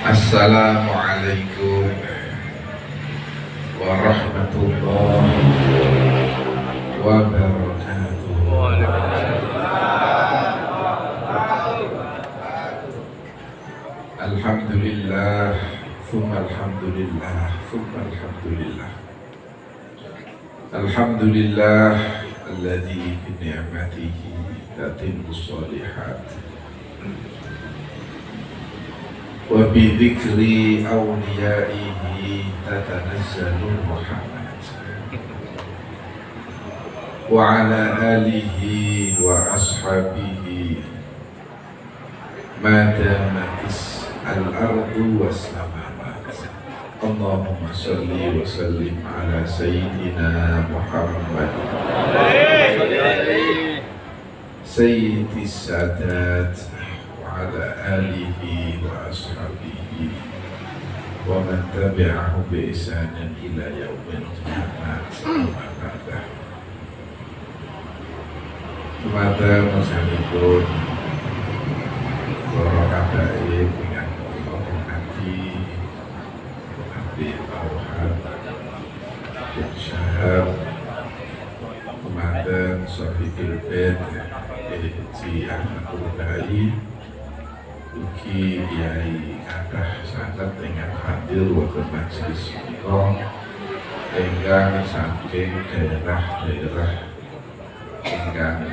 Assalamualaikum warahmatullahi wabarakatuh. Alhamdulillah, thumma alhamdulillah, thumma alhamdulillah. Alhamdulillah alladzi bi ni'matihi tatimmu shalihat. Wa bi dzikri awliyaihi tatanazzalu rahmat. Wa ala alihi wa ashabihi ma damatis al-ardu was samawat. Allahumma salli wa sallim ala sayyidina Muhammad sayyidis sadat wa ala alihi wa ashabihi wa man tabi'ahu bi ihsanin ila yaumil qiyamah. Amma ba'du. Kepada masyarakat para habaib dengan menghormati Habib Auhad bin Syahab, Komandan Sohibul Bed Haji Ahmadul Bai, ugi Kiai kathah sanget dengan hadir wonten majelis menika ingkang saking daerah-daerah ingkang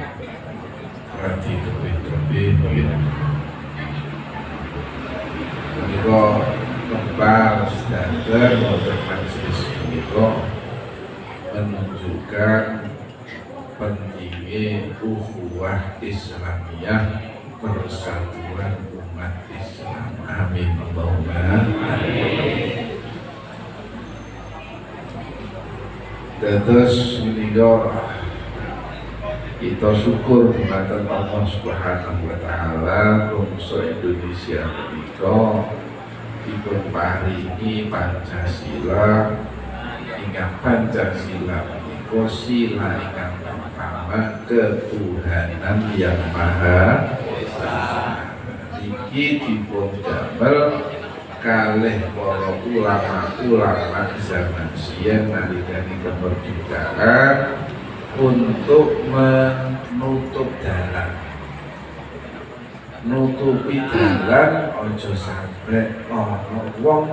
radi tebih-tebih menika kembal standar wonten majelis menika menunjukkan pentingnya ukhuwah Islamiyah, persatuan umat Islam. Amin Allahumma amin. Dados menika kita syukur dumateng Allah Subhanahu wa taala bangsa Indonesia menika dipun paringi Pancasila, ingkang Pancasila menika sila ingkang pertama ketuhanan yang maha esa. Iki dipun damel kalih para ulama zaman siang nalikane kemerdekaan untuk menutup dalan, nutupi dalan ojo sampai ana wong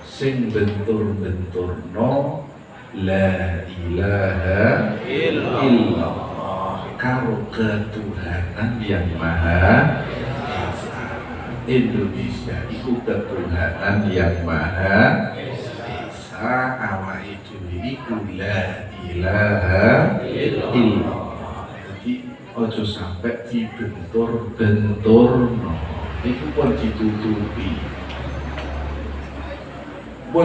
sing bentur-benturno la ilaha illallah karo ketuhanan yang maha esa. Indonesia iku ketuhanan yang maha esa, awake dhewe iku la ilaha illallah. Jadi ojo sampai dibentur-benturno, itu pun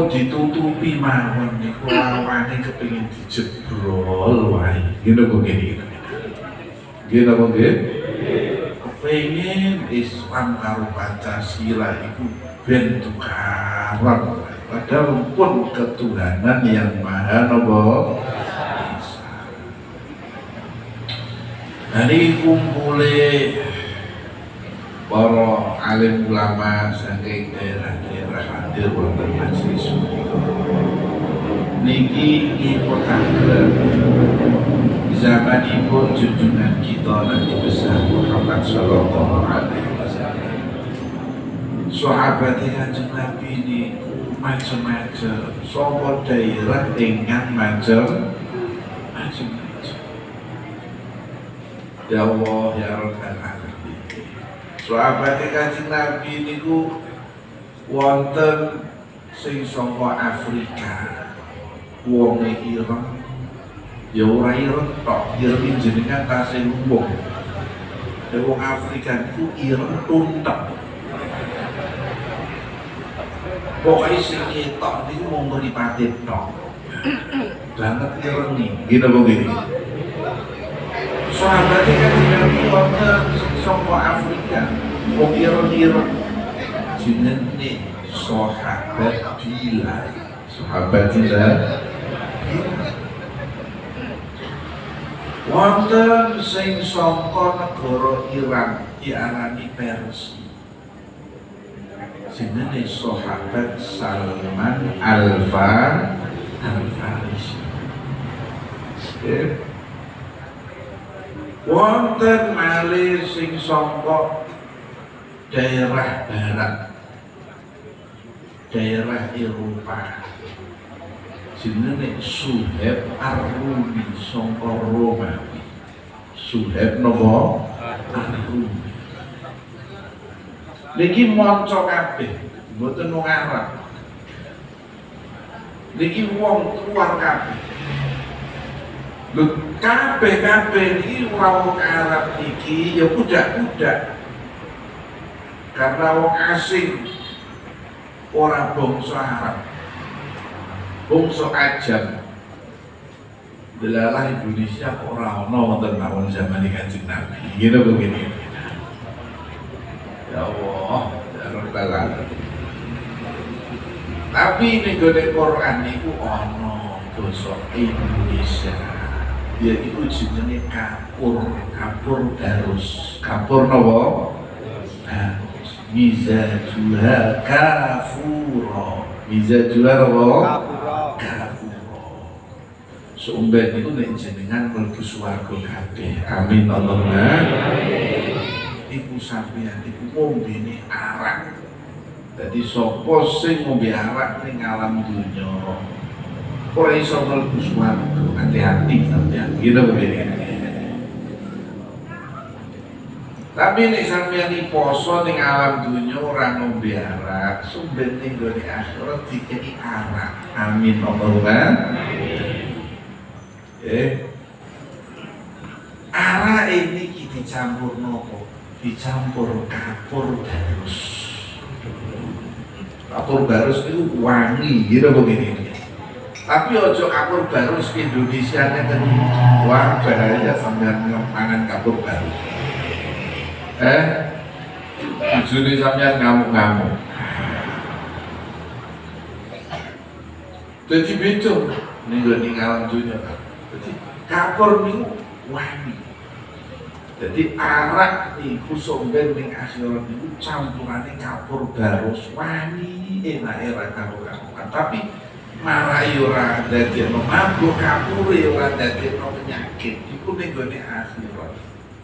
ditutupi mawon niku lawane kepengin dijebrol wae. Ngene kok ngene. Nggih napa nggih? Kepengin Islam karo Pancasila iku ben tukaran. Padahal pun ketuhanan yang maha napa esa. Hari kumpule para alim ulama saking daerah-daerah hadir wonten majelis menika. Niki Petagrem zamanipun junjungan kita Nabi besar Muhammad sallallahu alaihi wasallam. Sahabat Kanjeng Nabi ini macam-macam, sapa daerah ingkang macam-macam. Ya Allah ya Rabbal alamin. Sahabat Kanjeng Nabi niku wonten sing saka Afrika. Wong ireng ya ora ireng tok, ireng jenengan tasih lumbung. Wong Afrika niku ireng tuntek. Pokoknya sing ketok niku mau mripate tok. Banget ireng iki napa ngene. Sahabat Kanjeng Nabi wonten saka Afrika, wong ireng-ireng jenenge sahabat Bilal. Sahabat Bilal. Wonten sing saka negara Iran diarani Persia. jenenge sahabat Salman Al-Farisi. Wonten malih sing saka daerah barat, daerah Eropa, jenenge Suhaib Ar-Rumi saka Romawi. Suhaib napa? Ar-Rumi. Niki maca kabeh, mboten wong Arab. Niki wong luar kabeh. Lho kabeh iki wong Arab iki ya budak-budak. Karena wong asing ora bangsa Arab. Bangsa ajam. Delalah Indonesia ora ana wonten mawon zaman Kanjeng Nabi. Ngene begini. Ya Allah, ya Rabbal Alamin. Tapi ning gone Quran niku ana basa Indonesia. Yaitu jenenge kapur darus. Kapur napa? Darus. Mizajuha kafura. Mizajuha napa? Kafura. Sumber niku nek jenengan mlebu swarga kabeh. Amin Allahumma. Iku sampeyan iku ngombene arak. Dadi sapa sing ngombe arak ning alam dunya ora iso mlebu swarga. Hati-hati sampeyan. Gitu begini. Tapi nek sampeyan iki poso ning alam dunya ora ngombe arak, sumber ning gone akhirat dikeki arak. Amin Allahumma. Arak ini dicampur nopo? Dicampur kapur darus. Kapur darus itu wangi, gitu begini. Tapi ojo kapur darus Indonesia kan wah bahaya sampean mangan kapur darus. Bujune sampean ngamuk-ngamuk. Jadi beda ning alam dunya. Jadi kapur niku wangi. Jadi arak niku sumber ning akhirat niku campurane kapur darus wangi enak ra karo-karoan. Tapi marai ora dadekno mabuk, kapur ora dadekno penyakit. Iku ning gone akhirat.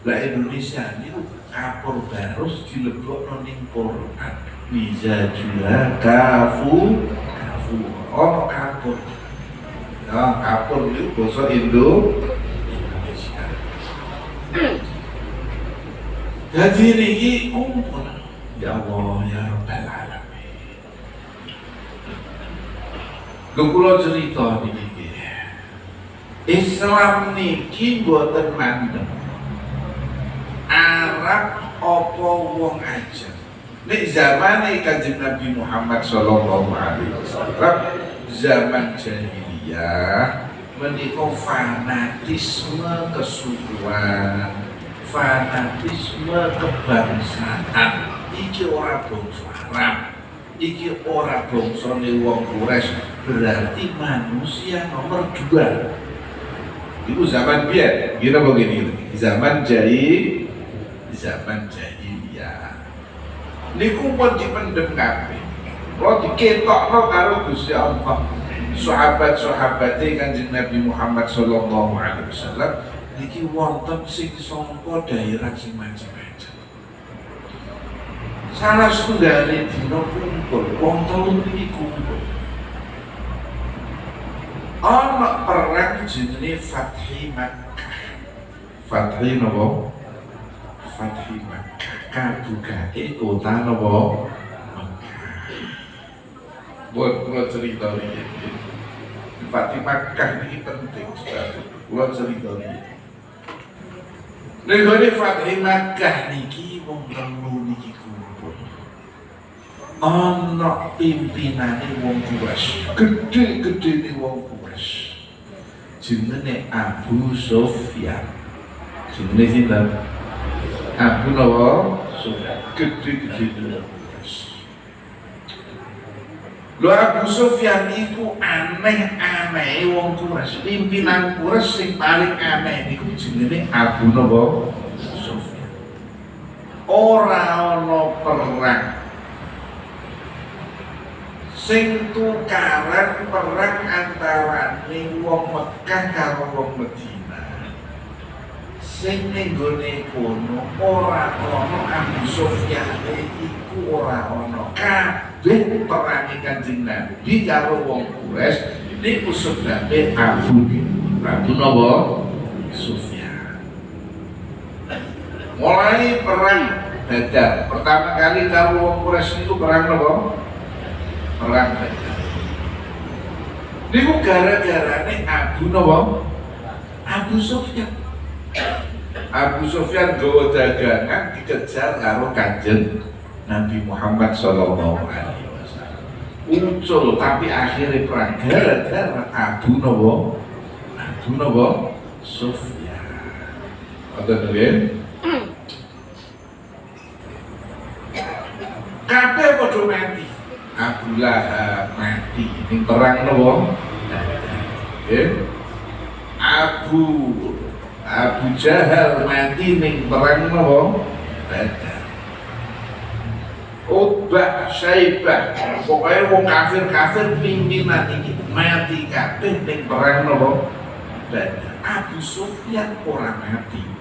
Lah Indonesia niku kapur darus dilebokno ning Quran. Mizajuha kafur. Oh kapur. Ya kapur niku basa Indonesia. Jadi niki kumpul. Ya Allah ya Rabbal Alamin. Lho kula cerita niki. Islam niki mboten mandeg. Arab apa wong ajam. Nek zamane Kanjeng Nabi Muhammad sallallahu alaihi wasallam zaman jahiliyah menika fanatisme kesukuan, fanatisme kebangsaan. Iki ora bangsa Arab, iki ora bangsa wong Quraisy, berarti manusia nomor 2. Itu zaman biyen, gini begini, zaman jahiliyah. Niku pun dipendem kabeh. Kalau diketokno karo Gusti Allah, sahabat-sahabate Kanjeng Nabi Muhammad sallallahu alaihi wasallam niki wonten sing saka daerah sing macam-macam. Salah setunggalé dina kumpul, wong telu niki kumpul. Ana perang jenenge Fathi Makkah. Fathi napa? Fathi Makkah. Kabukake kota napa? Buat cerita ini, Fathi Makkah ini penting sekali. Buat cerita ini. Nek Fathi Makkah niki wong telu niki kumpul. Ana pimpinane wong Quraisy, gede-gedene wong Quraisy. Jenenge Abu Sufyan. Jenenge sinten? Abu Sufyan, gede-gedene wong Quraisy. Lho Abu Sufyan iku aneh-aneh wong Quraisy. Pimpinan Quraisy sing paling aneh niku jenenge Abu Sufyan. Ora ana perang sing tukaran perang antarane wong Mekah karo wong Madinah. Sing ning gone kono ora ana Abu Sufyan iku ora ana. Kabeh perange Kanjeng Nabi karo wong Quraisy niku sebabe Abu napa Sufyan. Mulai perang Badar pertama kali karo wong Quraisy itu perang napa? Perang Badar. Niku gara-garane Abu napa? Abu Sufyan. Abu Sufyan gawa dagangan dikejar karo Kanjeng Nabi Muhammad sallallahu alaihi wasallam. Ucul tapi akhirnya perang gara-gara Abu napa? Sufyan. Ada nggih? Kabeh padha mati. Abu Lahab mati ning perang napa? Abu Jahal mati ning perang napa? Badar. Utbah, Syaibah, pokoknya wong kafir pimpinan iki mati kabeh ning perang napa? Badar. Abu Sufyan ora mati.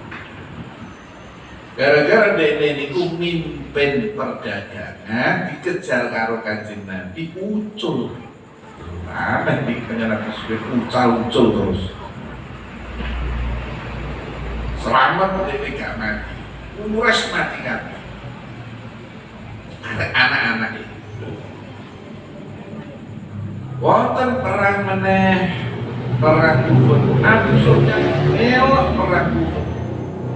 Gara-gara dene niku mimpin perdagangan dikejar karo Kanjeng Nabi ucul. Aneh iki Kanjeng Nabi ucul terus. Selamat dene gak mati. Uras mati kabeh. Ada anak-anak itu. Wonten perang meneh, perang Uhud. Abu Sufyan elok perang Uhud.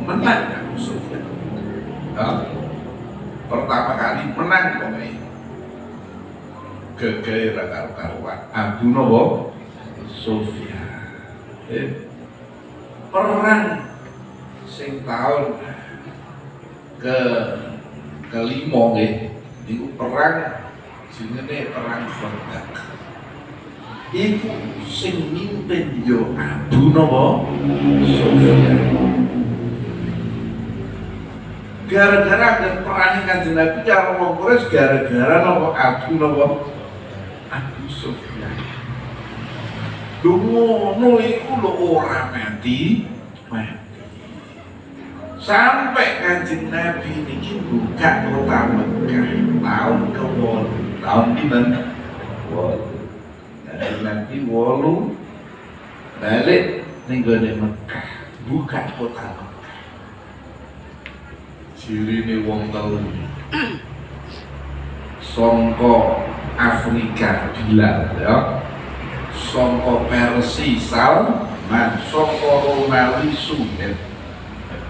Menang Abu Sufyan. Pertama kali menang pokoknya. Gegere karo-karuan. Abu napa? Sufyan. Perang sing tahun kelima nggih niku perang jenenge perang Khandaq. Iku sing mimpin yo Abu napa? Sufyan. Gara-gara ada perang Kanjeng Nabi karo wong Quraisy gara-gara napa Abu napa? Abu Sufyan. Ngono iku lho ora mati. Sampai Kanjeng Nabi niki buka kota Mekah tahun ke-8. Tahun pinten? 8. Kanjeng Nabi 8 balik ning gone Mekah, buka kota Mekah. Cirine wong telu. Sangka Afrika Bilal ya. Sangka Persia Salman, sangka Romawi Suhaib.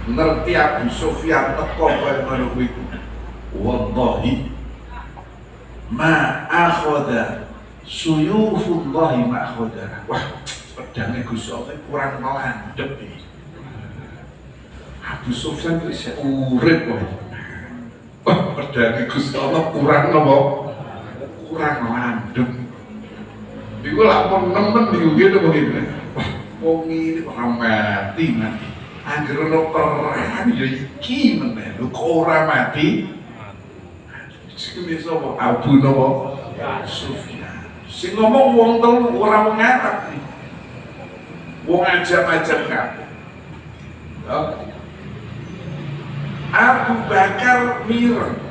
Ngerti Abu Sufyan teko kaya ngono kuwi. Wallahi ma akhadha suyufullahi ma akhadha. Wah, pedange Gusti Allah kurang melandhep iki. Abu Sufyan wis urip kok. Wah, pedange Gusti Allah kurang napa? Kurang melandhep. Iku lapor nemen niku ngene begini. Wah, wong iki kok mati. Angger ono perang ya iki meneh lho kok ora mati. Sing sapa Abu napa? Sufyan. Sing ngomong wong telu ora wong Arab iki. Wong ajam-ajam kabeh. Abu Bakar mireng.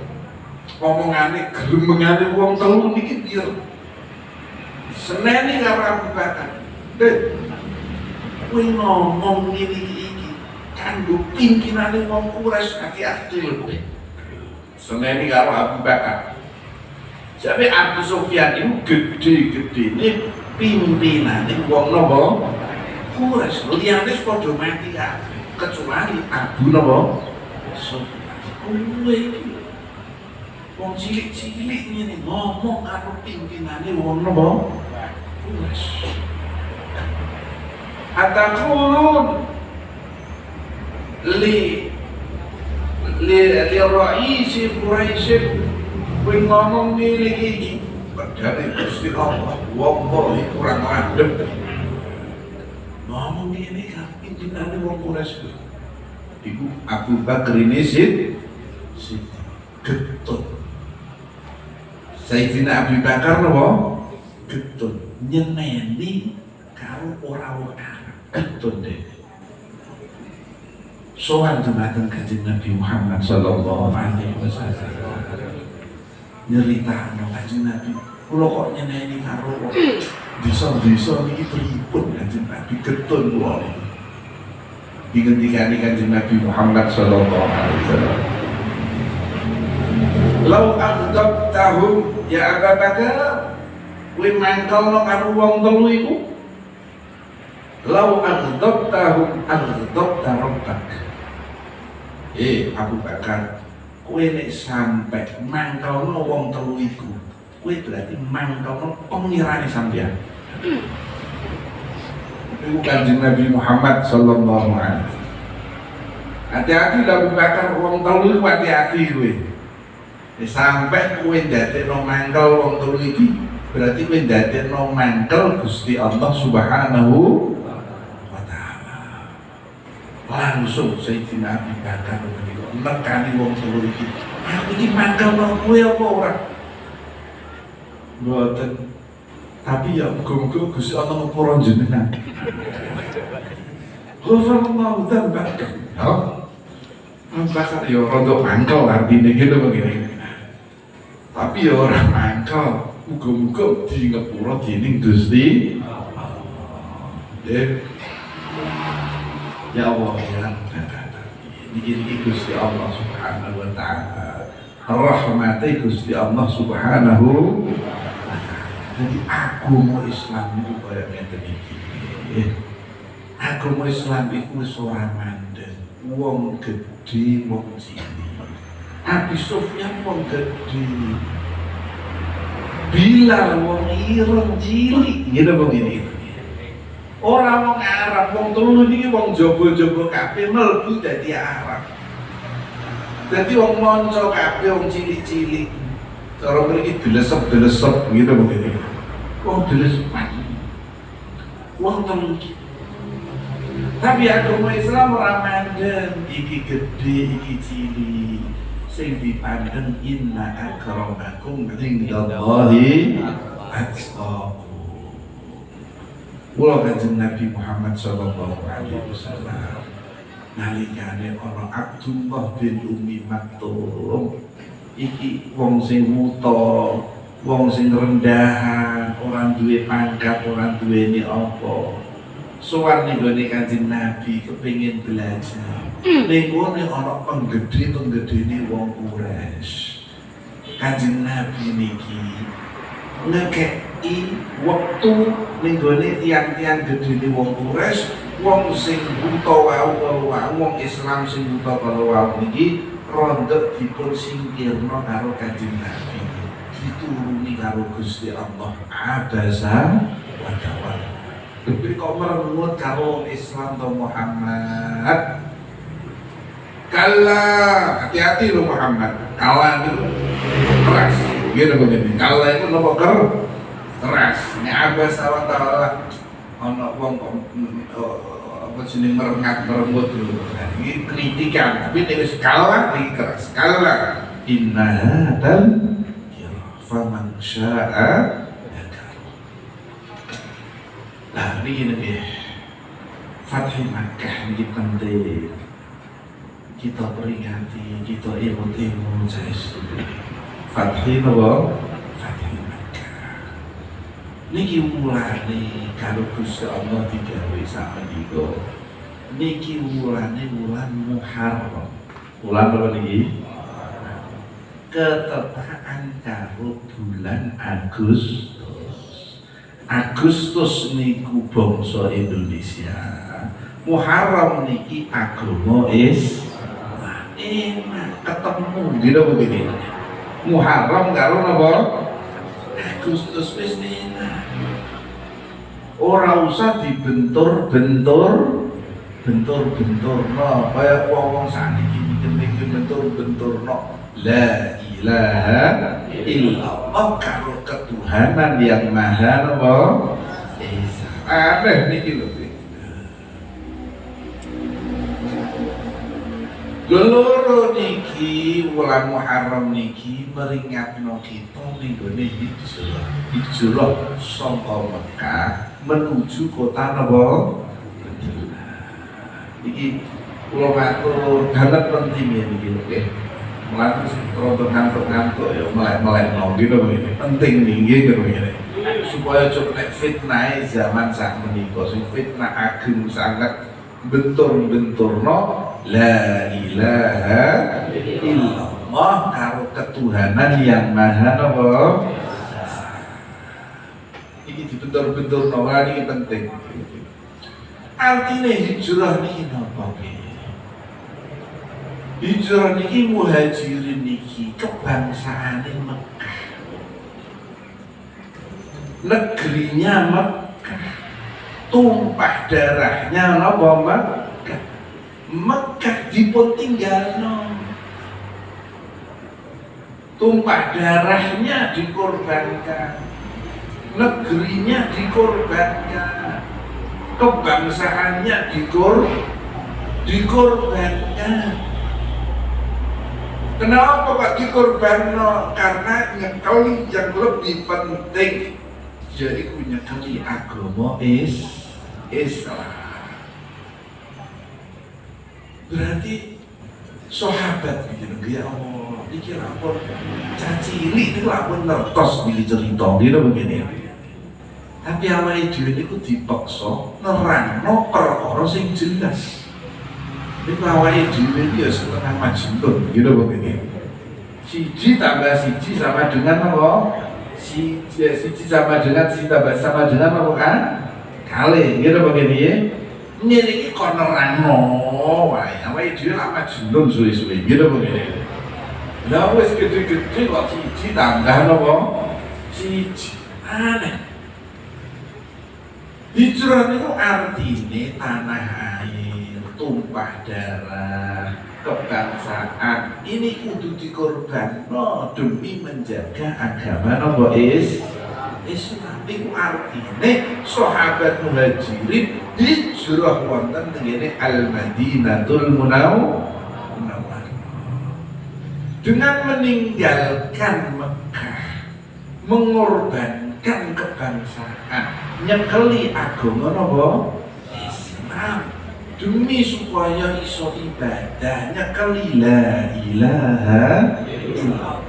Omongane gremengane wong telu niki piye? Seneni karo Abu Bakar. Kowe ngomong ngene iki kanggo pimpinane wong Quraisy hati-hati lho kowe. Seneni karo Abu Bakar. Jabe Abu Sufyan itu gede-gedene pimpinane wong napa? Quraisy. Liyane padha mati kabeh kecuali Abu napa? Sufyan. Kowe iki wong cilik-cilik ngene ngomong karo pimpinane wong napa? Quraisy. Ataqulun li raisi Quraisy kowe ngomong ngene iki padahal Gusti Allah wallahi kurang adem ngomong ngene kan pimpinane wong Quraisy iku Abu Bakar ini getut Sayyidina Abu Bakar napa getun nyeneni karo ora-ora Arab getun deh. Sowan dumateng Kanjeng Nabi Muhammad sallallahu alaihi wasallam. Nyeritakno Kanjeng Nabi, kula kok nyeneni karo desa-desa niki pripun Kanjeng Nabi getun wae. Dingendikani Kanjeng Nabi Muhammad sallallahu alaihi wasallam. Lau aghdabtahum ya Abu Bakar, kowe mangkelno karo wong telu iku. Lau aghdabtahum aghdabta rabbak. Abu Bakar, kowe nek sampe mangkelno wong telu iku, kowe berarti mangkelno pengirane sampeyan. Iku Kanjeng Nabi Muhammad sallallahu alaihi wasallam. Hati-hati Abu Bakar, wong telu iku hati-hati kowe. Sampai kowe ndadekno mangkel wong telu iki, berarti kowe ndadekno mangkel Gusti Allah Subhanahu wa taala. Langsung Sayyidina Abu Bakar nekani wong telu iki. Aku iki mangkelno kowe apa ora? Mboten. Tapi ya muga-muga Gusti Allah ngepura jenengan. Ghafarallahu dzambak. Ya. Bakar ya rada mangkel artine gitu begini. Tapi ya ora mangkel, muga-muga di ngepura dening Gusti ya Allah ya niki Gusti Allah Subhanahu wa taala. Rahmate Gusti Allah Subhanahu wa taala. Jadi agama Islam itu kaya ngeten iki. Agama Islam iku wis ora mandeg. Wong gedhe wong cilik. Abi Sufyan wong gedhe. Bilal wong ireng cilik. Ngene begini. Ora wong Arab, wong telu iki wong jaba-jaba kabeh mlebu dadi Arab. Dadi wong monco kabeh wong cilik-cilik. Cara mriki dilesep-dilesep gitu begini. Wong dilesepan. Wong telu. Tapi agama Islam ora mandeg, iki gedhe, iki cilik. Sing dipandang inna akramakum indallahi atqakum. Kula Kanjeng Nabi Muhammad sallallahu alaihi wasallam nalikane ana Abdullah bin Ummi Maktum iki wong sing wuta, wong sing rendahan, ora duwe pangkat, ora duweni apa. Sowan ning gone Kanjeng Nabi kepengin belajar. Ning gone ana penggedhe-penggedhene wong Quraisy. Kanjeng Nabi niki ngekeki wektu ning gone tiang-tiang gedhene wong Quraisy, wong sing buta wau, wong Islam sing buta wau niki rondok dipun singkirno karo Kanjeng Nabi. Dituruni karo Gusti Allah abasa wa tawalla. Tapi kok merengut karo Islam atau Muhammad? Kalah, hati-hati lo Muhammad. Kalah itu keras. Gitu begini. Kalah itu nopo keras. Ini abasa wa tawalla. Ono wong apa jeneng merengut dulu. Ini kritikan, tapi ini kalah ini keras. Kalah. Inna hadzal faman syaa. Nah, ini Fathul Makkah ini penting. Kita peringati, kita imut-imut guys. Fathul Makkah. Niki mulane kalau Gusti Allah digawe sakmenika. Niki mulane wulan Muharram. Wulan apa niki? Ketepaan karo bulan Agustus niku bangsa Indonesia. Muharram niki agama Islam. Enak ketemu gitu begini. Muharram karo napa? Agustus wis enak. Ora usah dibentur-benturno kaya wong saniki iki bentur-benturno. La ilaha illallah karo ketuhanan yang maha napa esa. Aneh niki lho. Loro niki wulan Muharram niki meringatno kita ning gone hijrah saka Mekah menuju kota napa? Madinah. Iki kula matur banget penting ya niki nggih. Mulane rada ngantuk-ngantuk ya melek-melek gitu begini. Penting niki ngene. Supaya nek fitnah zaman sak menika sing fitnah ageng sangat bentur-benturno la ilaha illallah karo ketuhanan yang maha napa iki dibentur-benturno iki penting. Artine hijrah niki napa nggih? Hijrah niki muhajirin niki kebangsaane Mekah, negerinya Mekah, tumpah darahnya napa Mekah. Mekah dipun tinggalno, tumpah darahnya dikorbankan, negerinya dikorbankan, kebangsaannya dikorbankan. Kenapa Pak dikorbanno? Karena nyekeli yang lebih penting, jadi nyekeli agama Islam. Berarti sahabat gitu ya Allah, iki lapor cacili niku lapor nertos iki cerita gitu begini. Tapi awake dhewe niku dipaksa nerangno perkara sing jelas. Niku awake dhewe iki ya setengah majnun gitu begini. Siji tambah siji sama dengan apa? Siji sama dengan siji tambah sama dengan apa kan? Kali gitu begini ya. Ini kok nerangno wae, awake dhewe lak majnun suwe-suwe gitu begini. Lah wis gede-gede kok siji tambah napa? Siji. Aneh. Hijrah niku artine tanah air, tumpah darah, kebangsaan. Ini kudu dikorbanno demi menjaga agama napa Islam. Iku artine sahabat muhajirin hijrah wonten tengene Al-Madinatul Munawwarah. Dengan meninggalkan Mekah, mengorbankan kebangsaan, nyekeli agama napa? Islam. Demi supaya iso ibadah, nyekeli la ilaha illallah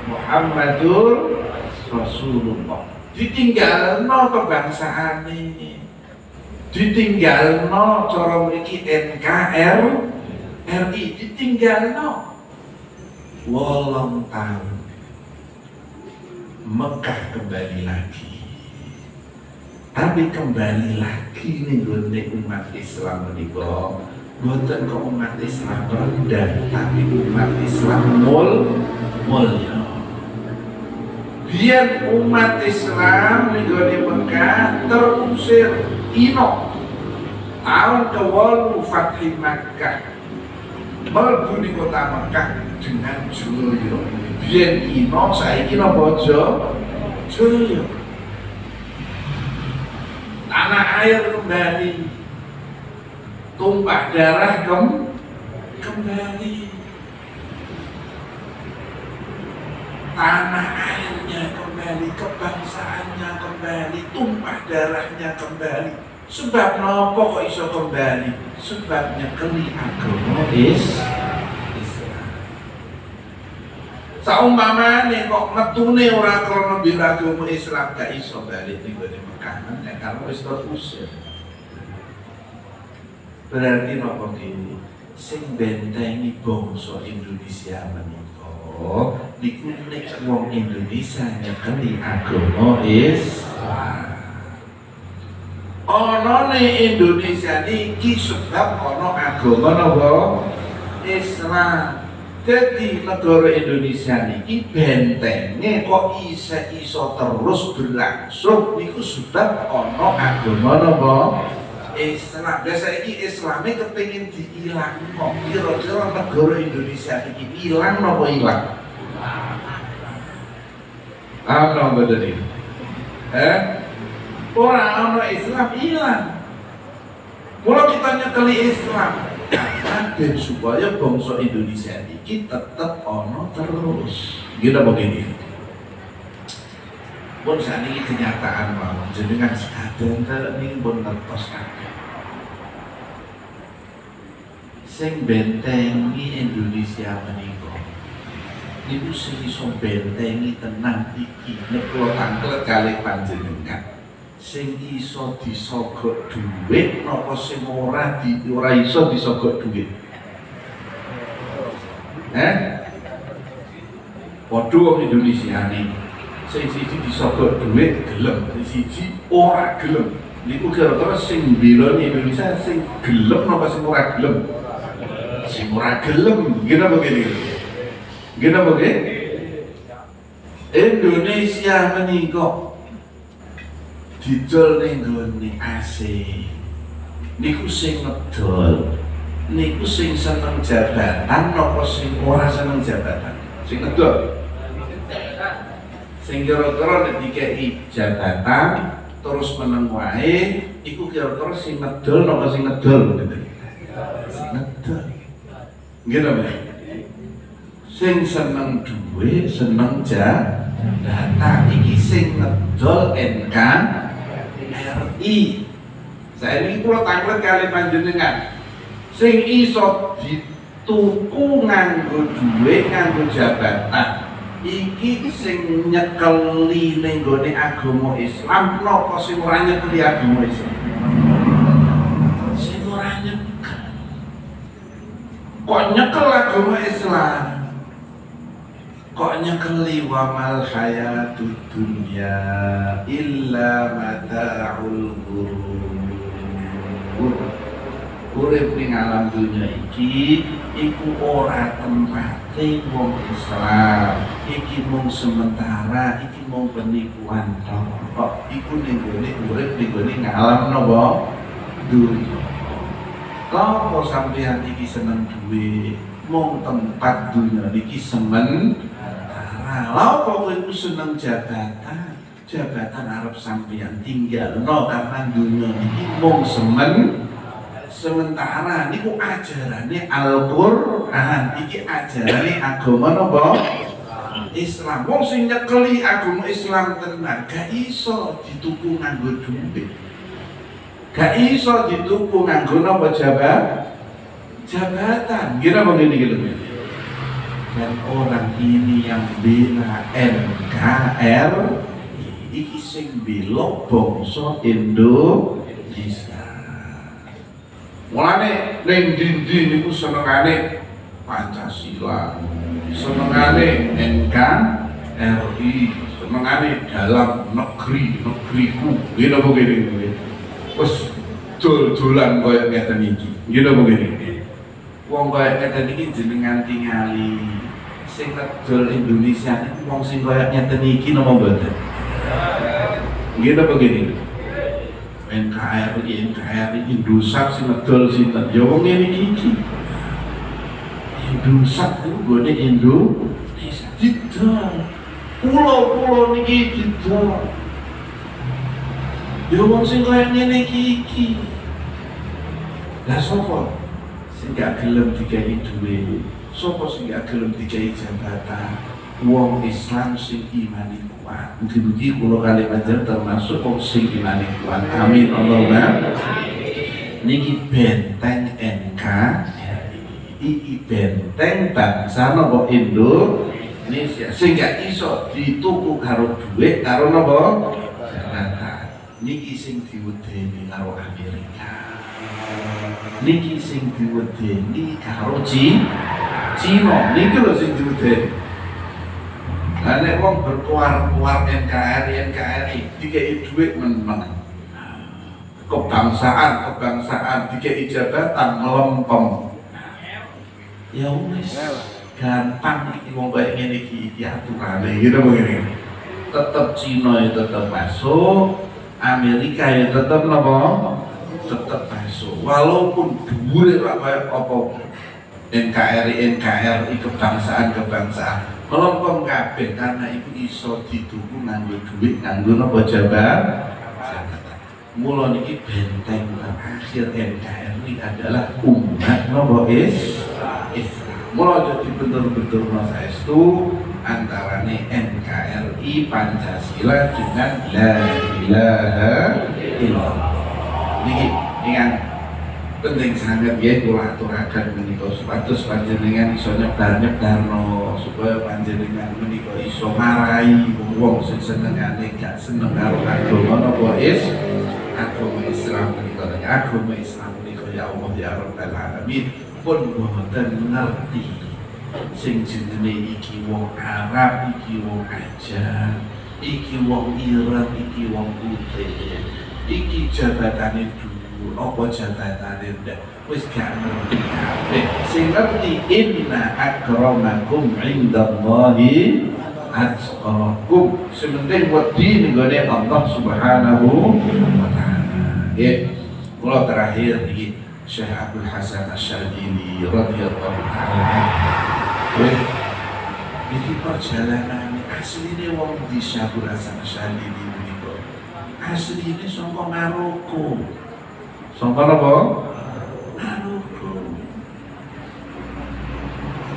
Muhammadur Rasulullah. Ditinggalno kebangsaane, ditinggalno cara mriki NKRI, ditinggalno 8 tahun. Mekah kembali lagi, tapi kembali lagi nih umat Islam menika boten kok umat Islam rendah, tapi umat Islam mulya. Biar umat Islam di Mekah terusir ino tahun ke-8 Fathih Makkah, mlebu di kota Mekah dengan joyo. Biar ino saiki napa joyo. Tanah air kembali, tumpah darah kembali, tanah airnya kembali, kebangsaannya kembali, tumpah darahnya kembali. Sebab nopo kok iso kembali? Sebabnya keli agama Islam. Saumpamane kok metune ora krana bela agama Islam gak iso balik ning Mekah nek kalau wis terusir. Berarti nopo iki sing bentengi bangsa Indonesia menika niku nek wong Indonesia nyekeli agama Islam. Ana ning Indonesia niki sebab ana agama napa Islam. Jadi negara Indonesia niki bentenge kok iso terus berlangsung niku sebab ana agama napa Islam. Biasa iki Islame kepengin diilangno. Kira-kira negara Indonesia iki ilang napa ilang? Ana mboten iki. Ora ana Islam ilang. Mula kita nyekeli Islam. Karena ben supaya bangsa Indonesia ini tetap ono terus. Gila begini. Pun saat ini kenyataan bahwa jenengan sekadang ini pun ngertos kabeh. Sing bentengi Indonesia menika niku sing iso bentengi tenan iki nek kula tanglet kalih panjenengan. Sing iso disogok dhuwit napa sing ora iso disogok dhuwit? Padha wong Indonesia niki sing siji disogok dhuwit gelem, sing siji ora gelem. Niku kira-kira sing mbelani Indonesia sing gelem napa sing ora gelem? Sing ora gelem, gini begini. Gini begini. Indonesia menika didol ning nggone AC. Niku sing ngedol. Niku sing seneng jabatan napa sing ora seneng jabatan? Sing ngedol. Sing kira-kira nek dikeki jabatan terus meneng wae iku kira-kira sing ngedol napa sing ngedol gitu. Sing ngedol. Gitu ya. Sing seneng duwe, seneng jabatan iki sing ngedol NKRI. Saya ini kula tanglet kali panjenengan. Sing iso dituku nganggo duwe, nganggo jabatan. Iki sing nyekeli ning gone agama Islam napa sing ora nyekeli agama Islam? Sing ora nyekel. Kok nyekel agama Islam? Kok nyekeli wa mal hayatud dunya illa mata'ul ghurur. Urip ning alam dunya iki iku ora tempate wong Islam. Iki mung sementara, iki mung penipuan tok. Iku ning gone urip ning gone ngalam napa? Dunya. Lapa sampeyan iki seneng duwe, mung tempat dunya iki sementara. Lapa kowe iku seneng jabatan? Jabatan arep sampeyan tinggalno karena dunya iki mung sementara. Niku ajarane Al-Qur'an, iki ajarane agama napa? Islam. Wong sing nyekeli agama Islam tenan gak iso dituku nganggo duit. Gak iso dituku nganggo napa jabatan. Kira begini gitu. Dan orang ini yang bela NKRI iki sing bela bangsa Indonesia. Mulane ning ndi-ndi niku senengane Pancasila, senengane NKRI, senengane dalam negeriku. Ngene apa kene? Wes dol-dolan koyo ngeten iki. Ngene apa kene? Wong koyo ngeten iki jenengan tingali. Sing ngedol Indonesia niku wong sing koyo ngeten iki napa mboten? Ngene apa kene? NKRI Indosat sing ngedol sinten? Ya wong ngene iki. Indosat itu gone Indonesia didol. Pulau-pulau niki didol. Ya wong sing kaya ngene iki. Lah sapa sing gak gelem digawe duwe? Sapa sing gak gelem digawe jabatan? Wong Islam sing imane kuat. Mugi-mugi kula kalih panjenengan termasuk wong sing imane kuat. Amin Allahumma. Niki benteng NKRI. Iki benteng bangsa napa Indonesia. Sing gak iso dituku karo dhuwit karo napa? Jabatan. Niki sing diwedeni karo Amerika. Niki sing diwedeni karo Cina. Niki lho sing diwedeni. Lah nek wong berkuar-kuar NKRI dikei dhuwit meneng. Kebangsaan dikei jabatan melempem. Ya wis gampang iki wong kaya ngene iki aturane gitu begini. Tetep Cina ya tetep masuk, Amerika ya tetep napa? Tetep masuk. Walaupun dhuwure ra kaya apa NKRI kebangsaan melempem kabeh karena itu iso dituku nganggo duit nganggo napa jabatan. Mula niki benteng terakhir NKRI adalah umat nopo Islam. Mula jadi betul-betul saestu antarane NKRI Pancasila dengan la ilaha illallah. Niki ingat penting sangat ya kula aturaken menika supados panjenengan iso nyebar-nyebarno supaya panjenengan menika iso marai wong sing senengane gak seneng karo agama napa agama Islam menika agama Islam menika ya Allah ya Rabbal alamin pun boten ngerti sing jenenge iki wong Arab, iki wong Ajam, iki wong Iran, iki wong putih, iki jabatane apa jabatane ndak wis gak ngerti kabeh sing ngerti inna akramakum indallahi atqakum sementing wedi nggone Allah Subhanahu wa taala. Nggih kula terakhir iki Syekh Abdul Hasan Asyadili radhiyallahu taala. Iki perjalanan asline wong di Syekh Abdul Hasan Asyadili menika asline saka Maroko. Sangka apa?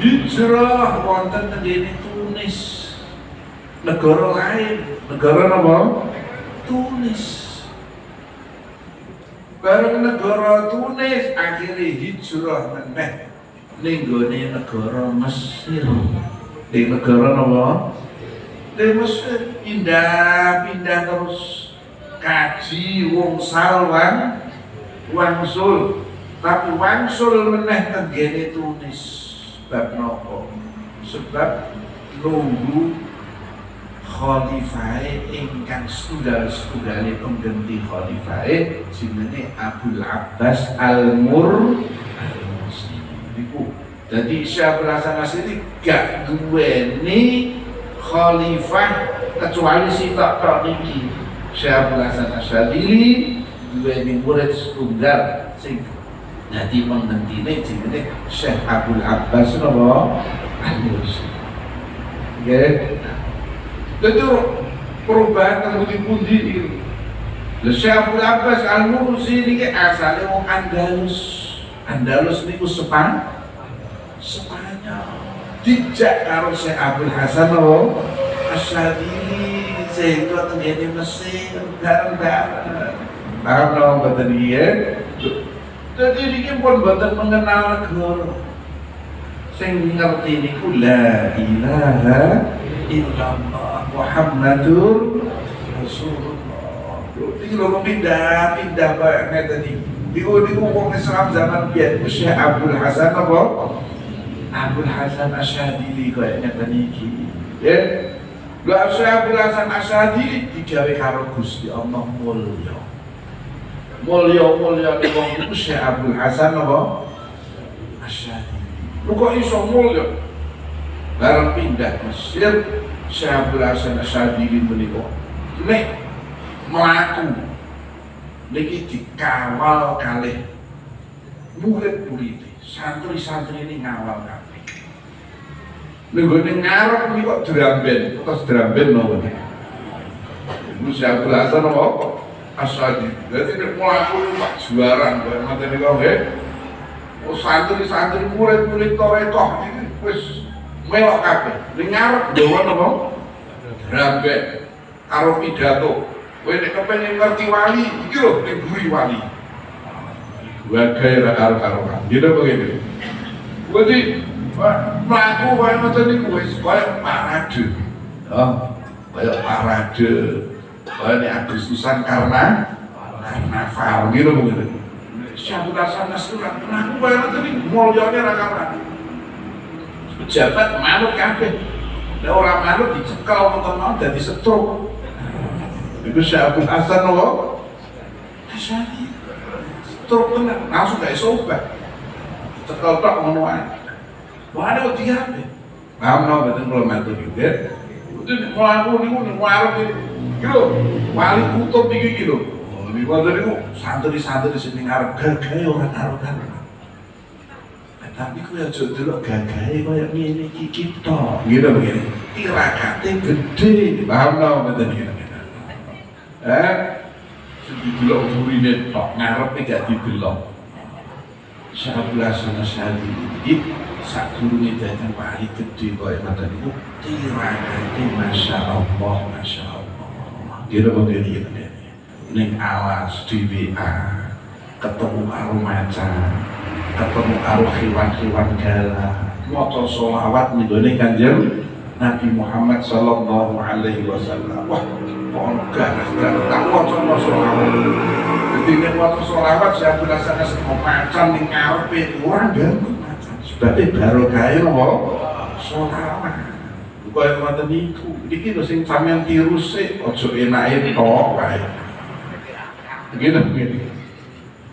Hijrah wonten tengene Tunis. Negara lain, negara apa? Tunis. Bareng negara Tunis akhirnya hijrah meneh ning gone negara Mesir. Di negara apa? Di Mesir pindah terus kaji wong salwan wangsul, tapi wangsul meneh tenggene Tunis. Sebab nopo? Sebab nunggu khalifah ingkang setunggal-setunggale pengganti khalifah jenenge Abul Abbas Al-Mursi. Niku dadi Syekh Hasan Asyadili gak duweni khalifah kecuali sitok tok niki. Syekh Hasan Asyadili duweni murid setunggal sing dadi penggentine jenenge Syekh Abdul Abbas napa Al-Mursi. Nggih. Dadi perubahan teng pundi-pundi iki. Lha Syekh Abdul Abbas Al-Mursi niki asale wong Andalus. Andalus niku Spanyol. Dijak karo Syekh Abdul Hasan Asyadili sehingga tengene Mesir bareng-bareng. Paham dong boten iki ya. Dadi niki pun boten mengenal negara. Sing ngerti niku la ilaha illallah Muhammadur Rasulullah. Iki lho pindah bae ngeten iki. Niku wong Islam zaman biyen Syekh Abdul Hasan apa? Abdul Hasan Asyadili kaya ngeten iki. Ya. Lah Syekh Abdul Hasan Asyadili digawe karo Gusti Allah mulya. Mulya di wong iku Syekh Abdul Hasan apa? Asyadili. Lu kok iso mulya? Bareng pindah Mesir, Syekh Abdul Hasan Asyadili menika nek mlaku niki dikawal kalih murid-murid, santri-santri ini ngawal kabeh. Nenggone ngarep niku kok dramben, terus dramben napa niki? Syekh Abdul Hasan apa? Asyadili. Jadi nek mlaku Pak juaran kaya ngoten niku nggih. Santri-santri murid-murid tarekah iki wis melok kabeh. Ning ngarep gawa napa? Dramben karo pidato. Kowe nek kepengin ngerti wali, iki lho ning buri wali. Wagai ra karo-karoan. Gitu begini. Jadi mlaku kaya ngoten niku wis kaya parade. Oh, kaya parade. Kaya nek Agustusan karena karnaval gitu begini. Syekh Hasan Asyadili mlaku kaya ngoten niku mulyane ra karuan. Pejabat manut kabeh. Nek ora manut dicekel motor dadi stroke. Itu Syekh Abdul Hasan Asyadili stroke tenan langsung gak iso obah. Cekel tok ngono ae. Wah ada wedi kabeh. Paham no betul kula matur juga. Itu mlaku niku ning warung iki lho, wali kutub iki lho. Oh niku wonten niku santri-santri sing ngarep gagahe ora karo-karo. Tapi ku aja delok gagahe kaya ngene iki kita. Gitu begini. Tirakate gede. Paham no betul iki. didelok burine tok ngarepe gak didelok. Syabul Hasan Asyadili sadurunge dadi wali gedhe kaya ngoten niku tiragane masyaallah masyaallah. Kira begini ning alas DWA ketemu karo macan, ketemu karo hewan-hewan gala, maca sholawat nggone Kanjeng Nabi Muhammad sallallahu alaihi wasallam. Wah, ganas tak maca sholawat. Jadi nek maca sholawat Syabul Hasan sama macan ning ngarepe ora ganggu macan. Sebab barokahe napa? Sholawat. Kaya ngoten niku. Iki lho sing sampeyan tiru sik, aja enake tok wae. Begini.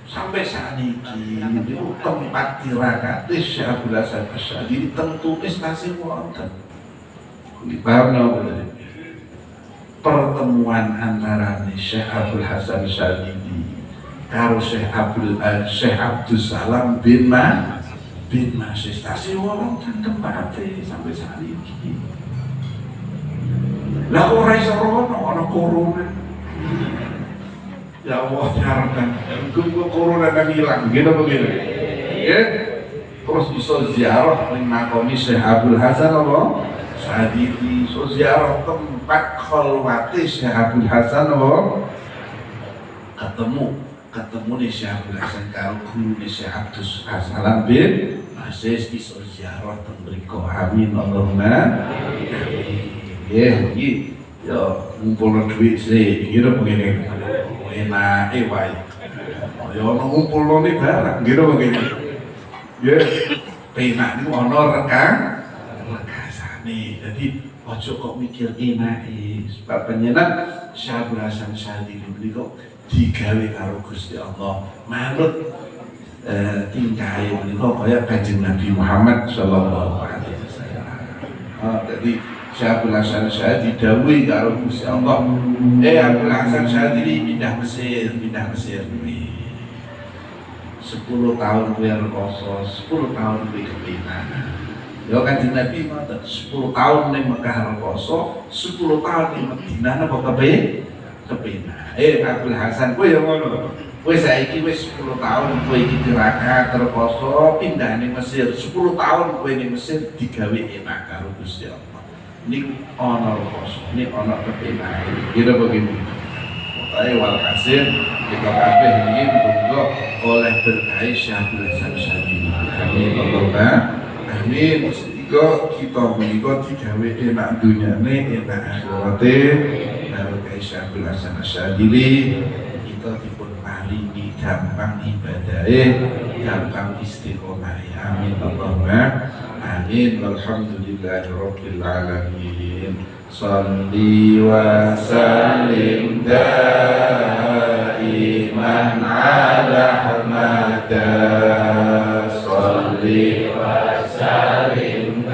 Sampai saat ini niku tempat tirakate Syabul Hasan Asyadili tentu prestasi wonten. Paham napa? Pertemuan antara Syekh Abdul Hasan Asyadili karo Syekh Abdul Salam bin Masih stasi wonten tempate sampai saat ini. Lah ora iso ana corona. Ya Allah jarkan. Gua corona kan hilang, gitu begini. Ya. Terus iso ziarah ning makome Syekh Abdul Hasan Asyadili, iso ziarah tempat khalwate Syekh Abdul Hasan ketemu nih Syekh Abdul Hasan karo guru Syekh Abdul Salam bin Masih iso ziarah teng mriku. Amin Allahumma amin. Ya, iki yo ngumpulno dhuwit sik, gitu begini. Enake wae. Ya ono ngumpulne barang, gitu begini. Ya, penak niku ana rekasane. Jadi aja kok mikir enake. Sebab panjenengan Syabul Hasan Asyadili menika digawe karo Gusti Allah. Manut tingkahe menika kaya Kanjeng Nabi Muhammad sallallahu alaihi wasallam. Jadi Syabul Hasan Asyadili didhawuhi karo Gusti Allah, Abdul Hasan Asyadili pindah Mesir 10 tahun kuwi rekoso, 10 tahun kuwi kepenak. Ya Kanjeng Nabi ngoten, 10 tahun ning Mekah rekoso, 10 tahun ning Madinah napa kepenak. Abdul Hasan kowe ya ngono. Kowe saiki wis 10 tahun kowe iki tirakat rekoso pindah ning Mesir, 10 tahun kowe ning Mesir digawe enak karo Gusti Allah. Ini honor kos, ini honor kepenai. Kita begini. Pokoknya walhasil kita kabeh ini juga oleh berkah Syabul Hasan Asyadili. Amin Allahumma amin. Sehingga kita menika digawe enak dunyane, enak akhirate berkah Syabul Hasan Asyadili. Kita dipun paringi gampang ibadahe, gampang istiqomah. Amin Allahumma amin. Walhamdulillahi rabbil alamin. Shalli wa sallim daiman ala hamada. Shalli wa sallim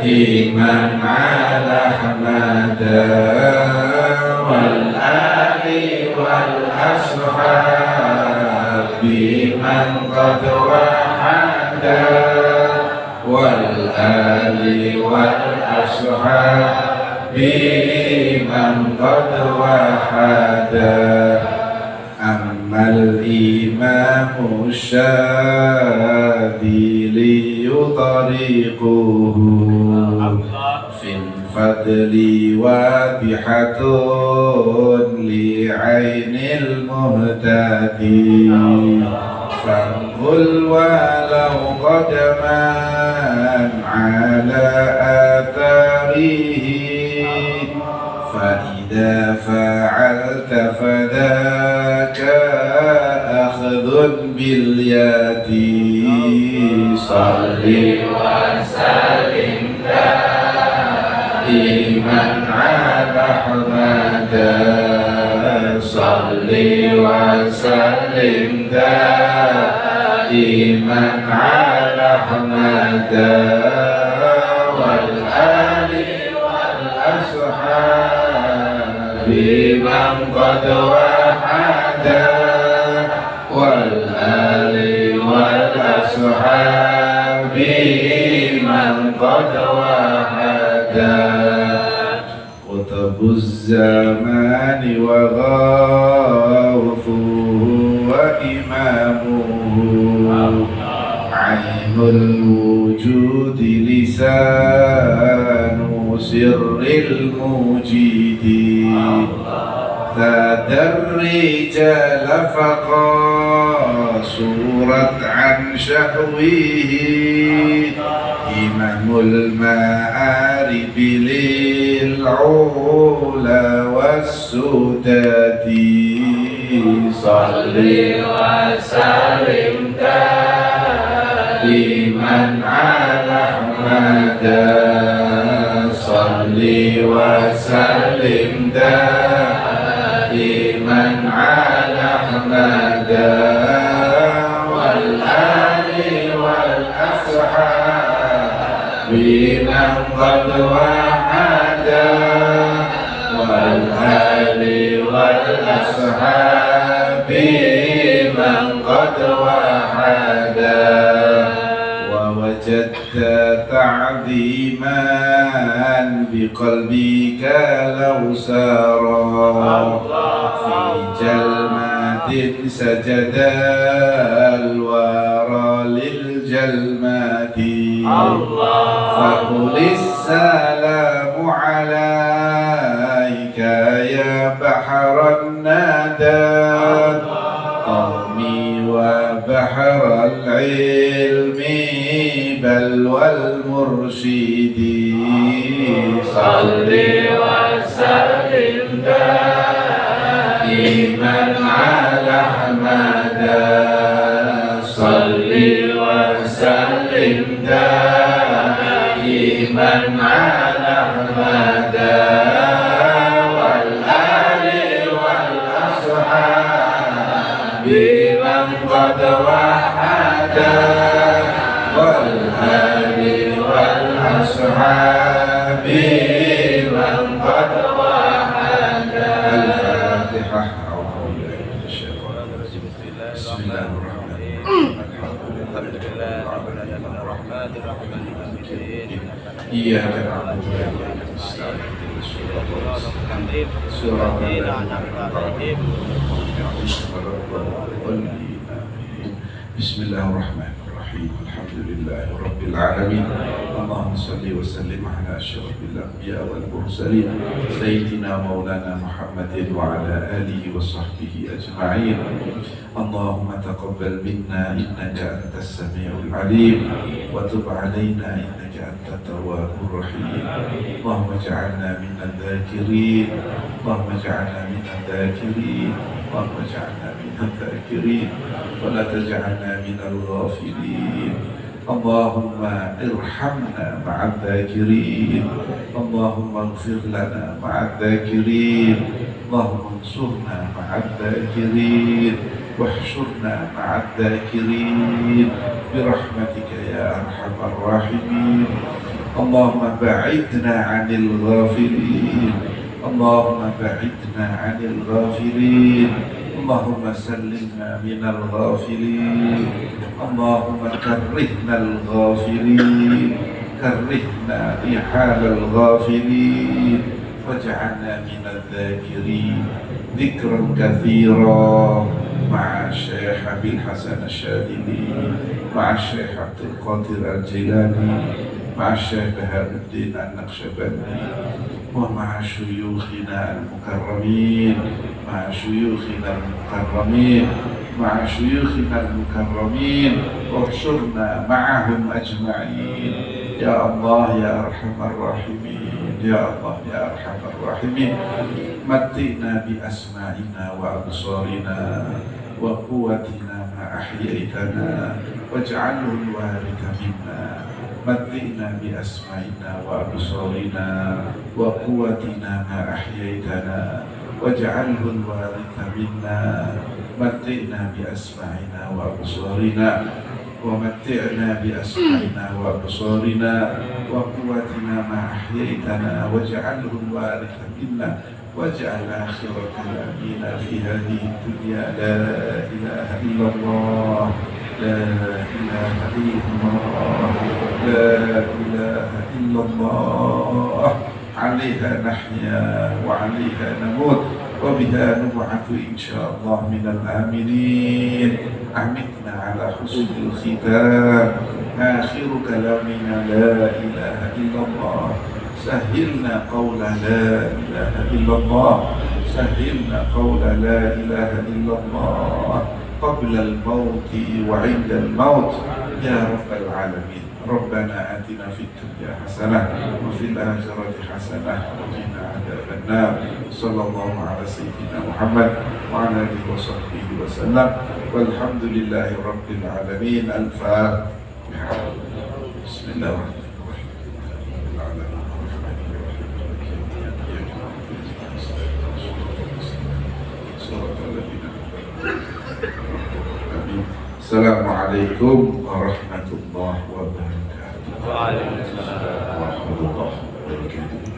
daiman ala hamada. Wal ali wal ashabi man qad wahada. Wal ali wal ashabi man qad wahada. Ammal imamu Syadili tariquhu fil fadli wadihatun li'ainil muhtadi. Fanqul walau qadaman ala atharihi, fa'idha fa'alta fadaka akhdhun bil yadi. Salli wa sallim daiman ala hamada. Salli wa sallim daiman ala hamada. Wal ali wal ashabi man qad wahada. Wal ali wal ashabi man qad wahada. الزمان وغوثه وإمامه عين الوجود لسان سر المجيد ذات الرجال فقاصرت عن شهوه إمام المآرب للعلا والسداد صل وسلم دائما على أحمد صل وسلم دائما على أحمد والآل والأصحاب بمن قد وحدا والآل والأصحاب بمن قد وحدا ووجدت تعظيما بقلبك لو سارا في جلمة سجد الورى للجلمة فقل السلام عليك يا بحر الندى قومي وبحر العلم بل والمرشد صل وسلم دائما على أحمد صل وسلم دائما على أحمد والآل والأصحاب بمن قد وحدا والآل والأصحاب بمن قد وحدا الفاتحة. أعوذ بالله من الشيطان الرجيم. بسم الله الرحمن الرحيم. الحمد لله رب العالمين الرحمن الرحيم مالك يوم الدين إياك نعبد وإياك نستعين صراط الذين أنعمت عليهم بسم الله الرحمن الرحيم. الحمد لله رب العالمين. اللهم صل وسلم على أشرف الأنبياء والمرسلين سيدنا مولانا محمد وعلى آله وصحبه أجمعين. اللهم تقبل منا إنك أنت السميع العليم وتب علينا إنك أنت التواب الرحيم. اللهم اجعلنا من الذاكرين اللهم اجعلنا من الذاكرين اللهم اجعلنا من الذاكرين ولا تجعلنا من الغافلين. اللهم ارحمنا مع الذاكرين اللهم اغفر لنا مع الذاكرين اللهم انصرنا مع الذاكرين واحشرنا مع الذاكرين برحمتك يا أرحم الراحمين. اللهم بعدنا عن الغافلين اللهم بعدنا عن الغافلين اللهم سلمنا من الغافلين اللهم كرهنا الغافلين كرهنا رحال الغافلين واجعلنا من الذاكرين ذكرا كثيرا مع الشيخ أبي الحسن الشاذلي مع الشيخ عبد القادر الجيلاني مع الشيخ بهاء الدين النقشبندي ومع شيوخنا المكرمين مع شيوخنا المكرمين مع شيوخنا المكرمين واحشرنا معهم أجمعين يا الله يا أرحم الراحمين يا الله يا أرحم الراحمين. متئنا بأسماعنا وأبصارنا وقوتنا ما أحييتنا واجعله الوارث منا. متئنا بأسماعنا وأبصارنا وقوتنا ما أحييتنا واجعله الوارث منا. متئنا بأسماعنا وأبصارنا ومتعنا بأسماعنا وأبصارنا وقوتنا ما أحييتنا واجعله الوارث منا واجعل آخر كلامنا في هذه الدنيا لا إله إلا الله لا إله إلا الله لا إله إلا الله عليها نحيا وعليها نموت وبها نبعث إن شاء الله من الآمنين. أمتنا على حسن الختام. آخر كلامنا لا إله إلا الله. سهلنا قول لا إله إلا الله. سهلنا قول لا إله إلا الله قبل الموت وعند الموت يا رب العالمين. ربنا آتنا في الدنيا حسنة وفي الآخرة حسنة وقنا عذاب النار. صلى الله على سيدنا محمد وعلى آله وصحبه وسلم والحمد لله رب العالمين. الفاتحة. بسم الله الرحمن الرحيم. Assalamualaikum warahmatullahi wabarakatuh. Waalaikumsalam warahmatullahi wabarakatuh.